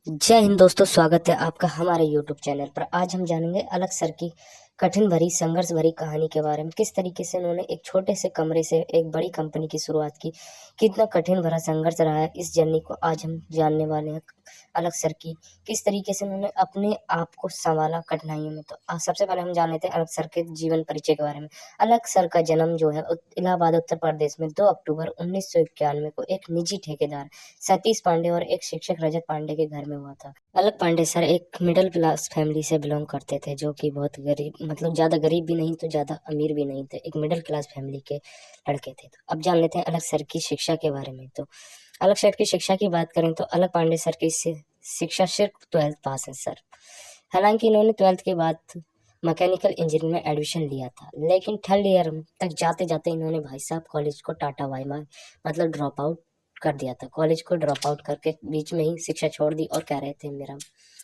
जय हिंद दोस्तों, स्वागत है आपका हमारे YouTube चैनल पर। आज हम जानेंगे अलग सर की कठिन भरी संघर्ष भरी कहानी के बारे में। किस तरीके से उन्होंने एक छोटे से कमरे से एक बड़ी कंपनी की शुरुआत की, कितना कठिन भरा संघर्ष रहा है इस जर्नी को आज हम जानने वाले हैं। अलग सर की किस तरीके से उन्होंने अपने आप को संभाला कठिनाइयों में। तो सबसे पहले हम जान लेते हैं अलग सर के जीवन परिचय के बारे में। अलग सर का जन्म जो है इलाहाबाद उत्तर प्रदेश में 2 अक्टूबर 1991 को एक निजी ठेकेदार सतीश पांडे और एक शिक्षक रजत पांडे के घर में हुआ था। अलग पांडे सर एक मिडिल क्लास फैमिली से बिलोंग करते थे, जो कि बहुत गरीब, मतलब ज्यादा गरीब भी नहीं तो ज्यादा अमीर भी नहीं थे, एक मिडिल क्लास फैमिली के लड़के थे। तो अब जान लेते हैं अलग सर की शिक्षा के बारे में। तो अलग सर की शिक्षा की बात करें तो अलग पांडे सर की शिक्षा सिर्फ 12th पास है सर। हालांकि इन्होंने 12th के बाद मैकेनिकल इंजीनियरिंग में एडमिशन लिया था, लेकिन 3rd ईयर तक जाते जाते इन्होंने भाई साहब कॉलेज को टाटा वाई मतलब ड्रॉप आउट कर दिया था। कॉलेज को ड्रॉप आउट करके बीच में ही शिक्षा छोड़ दी और कह रहे थे मेरा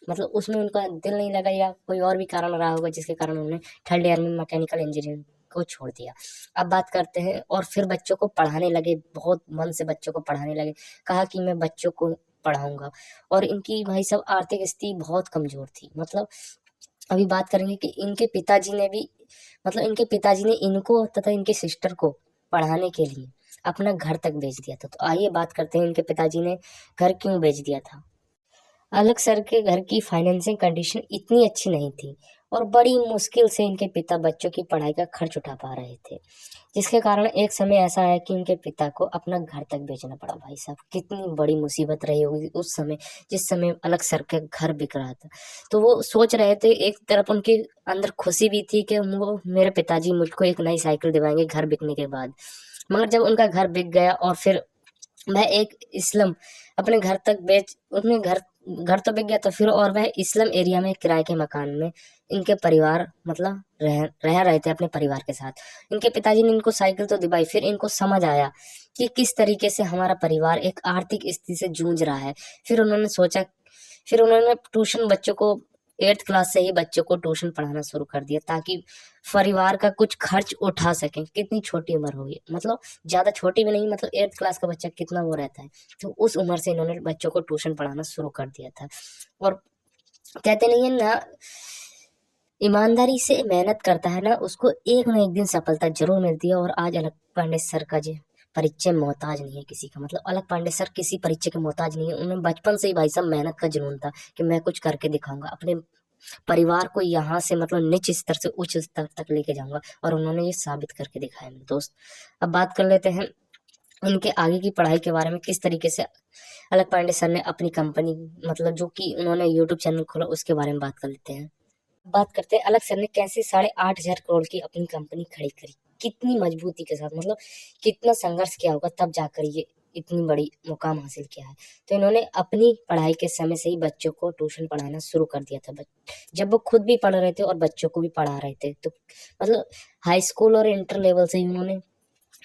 मतलब उसमें उनका दिल नहीं लगा या कोई और भी कारण रहा होगा जिसके कारण उन्होंने 3rd ईयर में मैकेनिकल इंजीनियरिंग को छोड़ दिया। अब बात करते हैं और फिर बच्चों को पढ़ाने लगे, बहुत मन से बच्चों को पढ़ाने लगे। कहा कि मैं बच्चों को पढ़ाऊंगा। और इनकी भाई साहब आर्थिक स्थिति बहुत कमजोर थी। मतलब अभी बात करेंगे कि इनके पिताजी ने भी, मतलब इनके पिताजी ने इनको तथा इनके सिस्टर को पढ़ाने के लिए अपना घर तक बेच दिया था। तो आइए बात करते हैं इनके पिताजी ने घर क्यों बेच दिया था। अलग सर के घर की फाइनेंसिंग कंडीशन इतनी अच्छी नहीं थी और बड़ी मुश्किल से इनके पिता बच्चों की पढ़ाई का खर्च उठा पा रहे थे, जिसके कारण एक समय ऐसा आया कि इनके पिता को अपना घर तक बेचना पड़ा। भाई साहब कितनी बड़ी मुसीबत रही होगी उस समय, जिस समय अलग सर के घर बिक रहा था। तो वो सोच रहे थे, एक तरफ उनके अंदर खुशी भी थी कि वो मेरे पिताजी मुझको एक नई साइकिल दिलाएंगे घर बिकने के बाद। मगर जब उनका घर बिक गया और फिर वह एक इस्लाम अपने घर तक बेच अपने घर घर तो बिक गया, तो फिर और वह इस्लाम एरिया में किराए के मकान में इनके परिवार मतलब रह रहे थे अपने परिवार के साथ। इनके पिताजी ने इनको साइकिल तो दिलाई, फिर इनको समझ आया कि किस तरीके से हमारा परिवार एक आर्थिक स्थिति से जूझ रहा है। फिर उन्होंने सोचा, फिर उन्होंने ट्यूशन बच्चों को 8th क्लास से ही बच्चों को ट्यूशन पढ़ाना शुरू कर दिया ताकि परिवार का कुछ खर्च उठा सकें। कितनी छोटी उम्र होगी, मतलब ज्यादा छोटी भी नहीं, मतलब 8th क्लास का बच्चा कितना वो रहता है। तो उस उम्र से इन्होंने बच्चों को ट्यूशन पढ़ाना शुरू कर दिया था। और कहते नहीं है ना, ईमानदारी से मेहनत करता है ना, उसको एक ना एक दिन सफलता जरूर मिलती है। और आज अलग पांडे सर का जो परिचय मोहताज नहीं है किसी का, मतलब अलग पांडे सर किसी परिचय के मोहताज नहीं है। उन्हें बचपन से ही भाई साहब मेहनत का जुनून था कि मैं कुछ करके दिखाऊंगा, अपने परिवार को यहाँ से मतलब नीच स्तर से उच्च स्तर तक लेके जाऊंगा, और उन्होंने ये साबित करके दिखाया मेरे दोस्त। अब बात कर लेते हैं इनके आगे की पढ़ाई के बारे में। किस तरीके से अलग पांडे सर ने अपनी कंपनी, मतलब जो कि उन्होंने यूट्यूब चैनल खोला, उसके बारे में बात कर लेते हैं। बात करते हैं अलग सर ने कैसे 8,500 करोड़ की अपनी कंपनी खड़ी करी, कितनी मजबूती के साथ, मतलब कितना संघर्ष किया होगा तब जाकर ये इतनी बड़ी मुकाम हासिल किया है। तो इन्होंने अपनी पढ़ाई के समय से ही बच्चों को ट्यूशन पढ़ाना शुरू कर दिया था। जब वो खुद भी पढ़ रहे थे और बच्चों को भी पढ़ा रहे थे, तो मतलब हाई स्कूल और इंटर लेवल से ही उन्होंने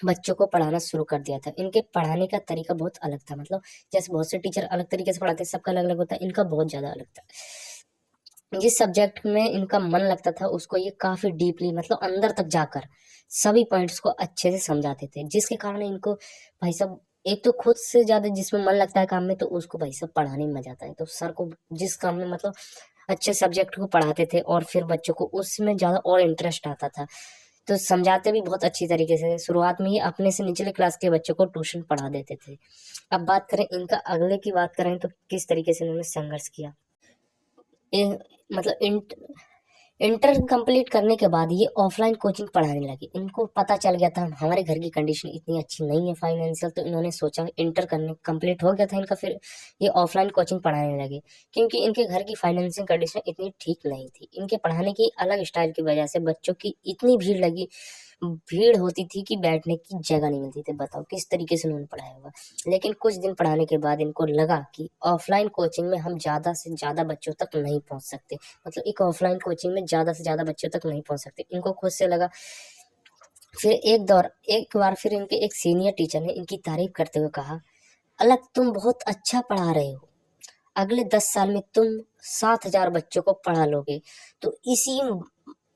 बच्चों को पढ़ाना शुरू कर दिया था। इनके पढ़ाने का तरीका बहुत अलग था, मतलब जैसे बहुत से टीचर अलग तरीके से पढ़ाते हैं, सबका अलग अलग होता है, इनका बहुत ज्यादा अलग था। जिस सब्जेक्ट में इनका मन लगता था उसको ये काफी डीपली, मतलब अंदर तक जाकर सभी पॉइंट्स को अच्छे से समझाते थे, जिसके कारण इनको भाई साहब एक तो खुद से ज्यादा जिसमें मन लगता है काम में, तो उसको भाई साहब पढ़ाने में मजा आता है। तो सर को जिस काम में मतलब अच्छे सब्जेक्ट को पढ़ाते थे और फिर बच्चों को उसमें ज्यादा और इंटरेस्ट आता था, तो समझाते भी बहुत अच्छी तरीके से। शुरुआत में ही अपने से निचले क्लास के बच्चों को ट्यूशन पढ़ा देते थे। अब बात करें इनका अगले की बात करें तो किस तरीके से इन्होंने संघर्ष किया। मतलब इंटर कंप्लीट करने के बाद ये ऑफलाइन कोचिंग पढ़ाने लगे। इनको पता चल गया था हमारे घर की कंडीशन इतनी अच्छी नहीं है फाइनेंशियल, तो इन्होंने सोचा इंटर करने कंप्लीट हो गया था इनका, फिर ये ऑफलाइन कोचिंग पढ़ाने लगे, क्योंकि इनके घर की फाइनेंशियल कंडीशन इतनी ठीक नहीं थी। इनके पढ़ाने की अलग स्टाइल की वजह से बच्चों की इतनी भीड़ होती थी कि बैठने की जगह नहीं मिलती थी। बताओ किस तरीके से उन्होंने पढ़ाया होगा। लेकिन कुछ दिन पढ़ाने के बाद इनको लगा कि ऑफलाइन कोचिंग में हम ज्यादा से ज्यादा बच्चों तक नहीं पहुंच सकते, मतलब एक ऑफलाइन कोचिंग में ज्यादा से ज्यादा बच्चों तक नहीं पहुंच सकते, इनको खुद से लगा। फिर एक बार फिर इनके एक सीनियर टीचर ने इनकी तारीफ करते हुए कहा, अलग तुम बहुत अच्छा पढ़ा रहे हो, अगले 10 साल में तुम 7,000 बच्चों को पढ़ा लोगे। तो इसी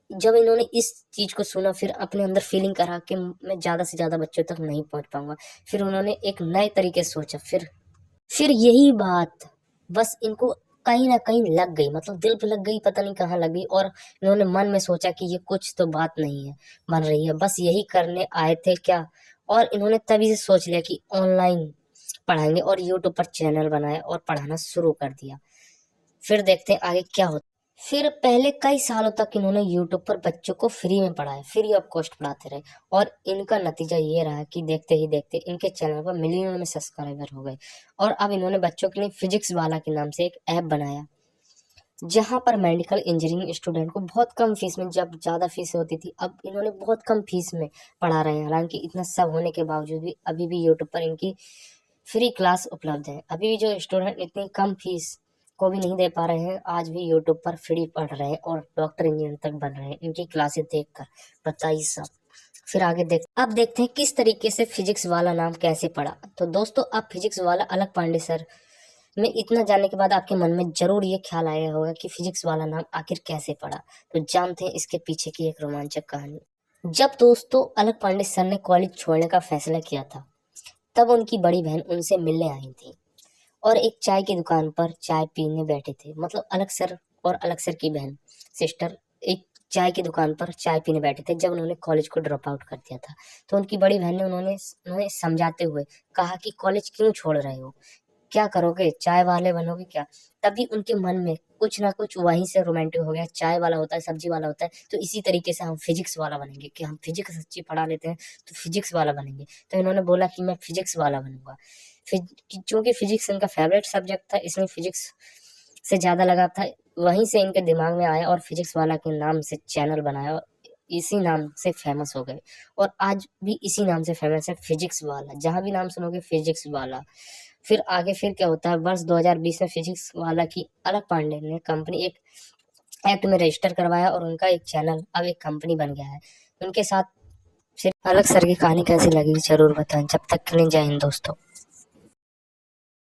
जब इन्होंने इस चीज को सुना, फिर अपने अंदर फीलिंग करा कि मैं ज्यादा से ज्यादा बच्चों तक नहीं पहुंच पाऊंगा, फिर उन्होंने एक नए तरीके से सोचा। फिर यही बात बस इनको कहीं ना कहीं लग गई, मतलब दिल पे लग गई, पता नहीं कहाँ लग गई। और इन्होंने मन में सोचा कि ये कुछ तो बात नहीं है बन रही है, बस यही करने आए थे क्या। और इन्होंने तभी से सोच लिया कि ऑनलाइन पढ़ाएंगे और यूट्यूब पर चैनल बनाया और पढ़ाना शुरू कर दिया। फिर देखते हैं आगे क्या होता है। फिर पहले कई सालों तक इन्होंने यूट्यूब पर बच्चों को फ्री में पढ़ाया, फ्री ऑफ कॉस्ट पढ़ाते रहे। और इनका नतीजा ये रहा कि देखते ही देखते इनके चैनल पर मिलियनों में सब्सक्राइबर हो गए। और अब इन्होंने बच्चों के लिए फिजिक्स वाला के नाम से एक ऐप बनाया, जहां पर मेडिकल इंजीनियरिंग स्टूडेंट को बहुत कम फीस में, जब ज़्यादा फीस होती थी, अब इन्होंने बहुत कम फीस में पढ़ा रहे हैं। हालांकि इतना सब होने के बावजूद भी अभी भी यूट्यूब पर इनकी फ्री क्लास उपलब्ध है। अभी भी जो स्टूडेंट इतनी कम फीस को भी नहीं दे पा रहे हैं, आज भी यूट्यूब पर फ्री पढ़ रहे हैं और डॉक्टर इंजीनियर तक बन रहे हैं इनकी क्लासेस देखकर। बताइए सब। फिर आगे अब देखते हैं किस तरीके से फिजिक्स वाला नाम कैसे पड़ा। तो दोस्तों, आप फिजिक्स वाला अलग पांडे सर में इतना जानने के बाद आपके मन में जरूर ये ख्याल आया होगा कि फिजिक्स वाला नाम आखिर कैसे पड़ा। तो जानते हैं इसके पीछे की एक रोमांचक कहानी। जब दोस्तों अलग पांडे सर ने कॉलेज छोड़ने का फैसला किया था, तब उनकी बड़ी बहन उनसे मिलने आई थी और एक चाय की दुकान पर चाय पीने बैठे थे। मतलब अलग सर और अलग सर की बहन, सिस्टर, एक चाय की दुकान पर चाय पीने बैठे थे जब उन्होंने कॉलेज को ड्रॉप आउट कर दिया था। तो उनकी बड़ी बहन ने उन्हें समझाते हुए कहा कि कॉलेज क्यों छोड़ रहे हो, क्या करोगे, चाय वाले बनोगे क्या। तभी उनके मन में कुछ ना कुछ वहीं से रोमांटिक हो गया, चाय वाला होता है, सब्जी वाला होता है, तो इसी तरीके से हम फिजिक्स वाला बनेंगे, कि हम फिजिक्स अच्छी पढ़ा लेते हैं तो फिजिक्स वाला बनेंगे। तो इन्होंने बोला कि मैं फिजिक्स वाला बनूंगा। चूंकि फिजिक्स इनका फेवरेट सब्जेक्ट था, इसमें फिजिक्स से ज्यादा लगाव था। वहीं से इनके दिमाग में आया और फिजिक्स वाला के नाम से चैनल बनाया और इसी नाम से फेमस हो गए। और आज भी इसी नाम से फेमस है, फिजिक्स वाला। जहां भी नाम सुनोगे फिजिक्स वाला। फिर आगे फिर क्या होता है, वर्ष 2020 में फिजिक्स वाला की अलग पांडे ने कंपनी एक एक्ट में रजिस्टर करवाया और उनका एक चैनल अब एक कंपनी बन गया है उनके साथ। फिर अलग सर की कहानी कैसी लगी जरूर बताएं। जब तक के लिए जय हिंद दोस्तों।